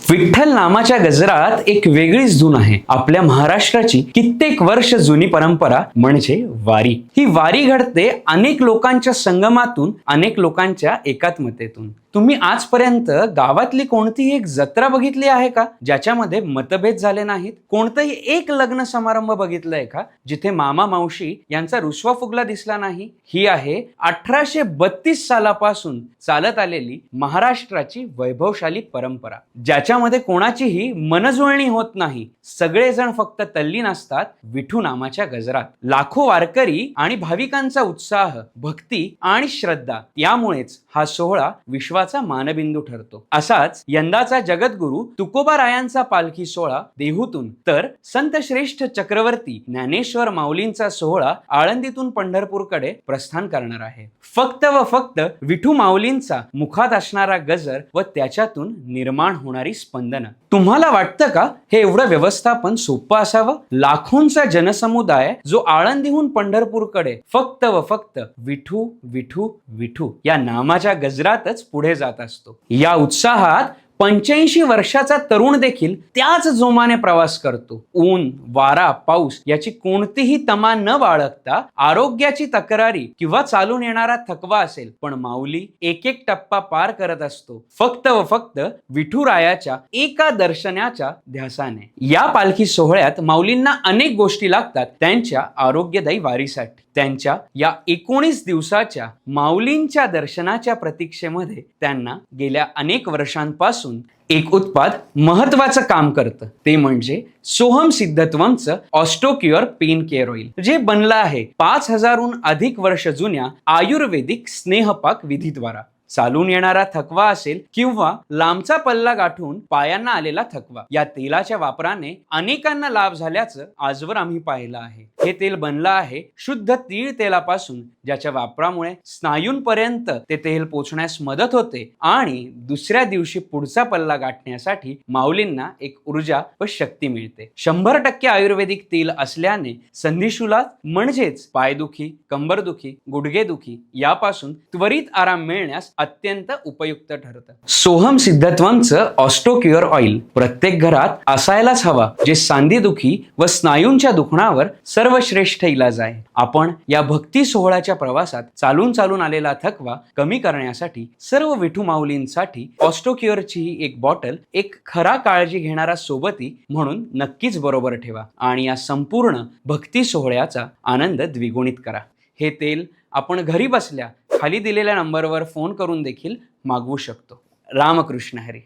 विठ्ठल नामाच्या गजरात एक वेगळीच धून आहे. आपल्या महाराष्ट्राची कित्येक वर्ष जुनी परंपरा म्हणजे वारी. ही वारी घडते अनेक लोकांच्या संगमातून, अनेक लोकांच्या एकात्मतेतून. तुम्ही आजपर्यंत गावातली कोणतीही एक जत्रा बघितली आहे का ज्याच्यामध्ये मतभेद झाले नाहीत? कोणतंही एक लग्न समारंभ बघितलंय का जिथे मामा मावशी यांचा रुसवा फुगला दिसला नाही? ही आहे 1832 सालापासून चालत आलेली महाराष्ट्राची वैभवशाली परंपरा, ज्याच्यामध्ये कोणाचीही मनजुळणी होत नाही. सगळेजण फक्त तल्लीन असतात विठू नामाच्या गजरात. लाखो वारकरी आणि भाविकांचा उत्साह, भक्ती आणि श्रद्धा यामुळेच हा सोहळा विश्वाचा मानबिंदू ठरतो. असाच यंदाचा जगद्गुरु तुकोबारायांचा पालखी सोहळा देहूतून, तर संत श्रेष्ठ चक्रवर्ती ज्ञानेश्वर माऊलींचा सोहळा आळंदीतून पंढरपूरकडे प्रस्थान करणार आहे. फक्त व फक्त विठू माऊलींचा मुखात असणारा गजर व त्याच्यातून निर्माण होणारी स्पंदनं. तुम्हाला वाटतं का हे एवढं व्यवस्थापन सोपं असावं? लाखोंचा जनसमुदाय जो आळंदीहून पंढरपूरकडे फक्त व फक्त विठू विठू विठू या नामाच्या गजरातच पुढे जात असतो. या उत्साहात 85 वर्षाचा तरुण देखील त्याच जोमाने प्रवास करतो. ऊन, वारा, पाऊस याची कोणतीही तमा न बाळगता, आरोग्याची तक्रारी किंवा चालून येणारा थकवा असेल, पण माऊली एक एक टप्पा पार करत असतो फक्त व फक्त विठुरायाच्या एका दर्शनाच्या ध्यासाने. या पालखी सोहळ्यात माऊलींना अनेक गोष्टी लागतात त्यांच्या आरोग्यदायी वारीसाठी. त्यांच्या या 19 दिवसाच्या माऊलींच्या दर्शनाच्या प्रतीक्षेमध्ये त्यांना गेल्या अनेक वर्षांपासून एक उत्पाद महत्वाचं काम करतं, ते म्हणजे सोहम सिद्धत्वमचं ऑस्टोक्युअर पेन केअर ऑइल, जे बनलं आहे 5000हून अधिक वर्ष जुन्या आयुर्वेदिक स्नेहपाक विधीद्वारा. चालून येणारा थकवा असेल किंवा लांबचा पल्ला गाठून पायांना आलेला थकवा, या तेलाच्या वापराने अनेकांना लाभ झाल्याचं आजवर आम्ही पाहिलं आहे. हे तेल बनलं आहे शुद्ध तीळ तेलापासून, ज्याच्या वापरामुळे स्नायूंपर्यंत ते तेल पोचण्यास मदत होते आणि दुसऱ्या दिवशी पुढचा पल्ला गाठण्यासाठी माऊलींना एक ऊर्जा व शक्ती मिळते. 100% आयुर्वेदिक तेल असल्याने संधिशूला म्हणजेच पायदुखी, कंबरदुखी, गुडघेदुखी यापासून त्वरित आराम मिळण्यास अत्यंत उपयुक्त ठरतं. सोहम सिद्धत्वमचं ऑस्टोक्युअर ऑइल प्रत्येक घरात असायलाच हवा, जे सांधेदुखी व स्नायूंच्या दुखण्यावर सर्वश्रेष्ठ इलाज आहे. आपण या भक्ती सोहळ्याच्या प्रवासात चालून आलेला थकवा कमी करण्यासाठी सर्व विठू माऊलींसाठी ऑस्टोक्युअरची ही एक बॉटल एक खरा काळजी घेणारा सोबती म्हणून नक्कीच बरोबर ठेवा आणि या संपूर्ण भक्ती सोहळ्याचा आनंद द्विगुणित करा. हे तेल आपण घरी बसल्या खाली दिलेल्या नंबरवर फोन करून देखील मागवू शकतो. रामकृष्ण हरी.